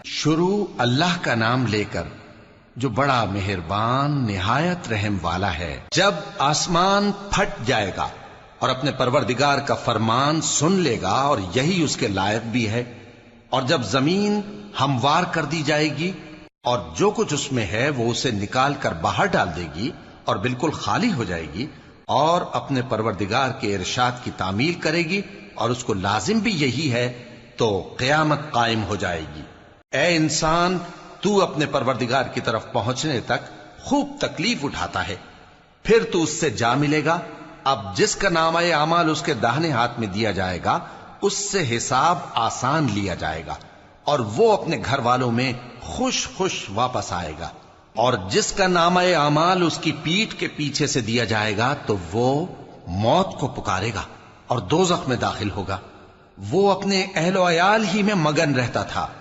शुरू अल्लाह का नाम लेकर जो बड़ा मेहरबान निहायत रहम वाला है। जब आसमान फट जाएगा और अपने परवरदिगार का फरमान सुन लेगा और यही उसके लायक भी है, और जब जमीन हमवार कर दी जाएगी और जो कुछ उसमें है वो उसे निकाल कर बाहर डाल देगी और बिल्कुल खाली हो जाएगी और अपने परवरदिगार के इरशाद की तामील करेगी और उसको लाजिम भी यही है, तो क़यामत कायम हो जाएगी। ए इंसान, तू अपने परवरदिगार की तरफ पहुंचने तक खूब तकलीफ उठाता है, फिर तू उससे जा मिलेगा। अब जिसका नामा आमाल उसके दाहिने हाथ में दिया जाएगा उससे हिसाब आसान लिया जाएगा और वो अपने घर वालों में खुश खुश वापस आएगा, और जिसका नामा आमाल उसकी पीठ के पीछे से दिया जाएगा तो वो मौत को पुकारेगा और दोज़ख में दाखिल होगा। वो अपने अहलो अयाल ही में मगन रहता था।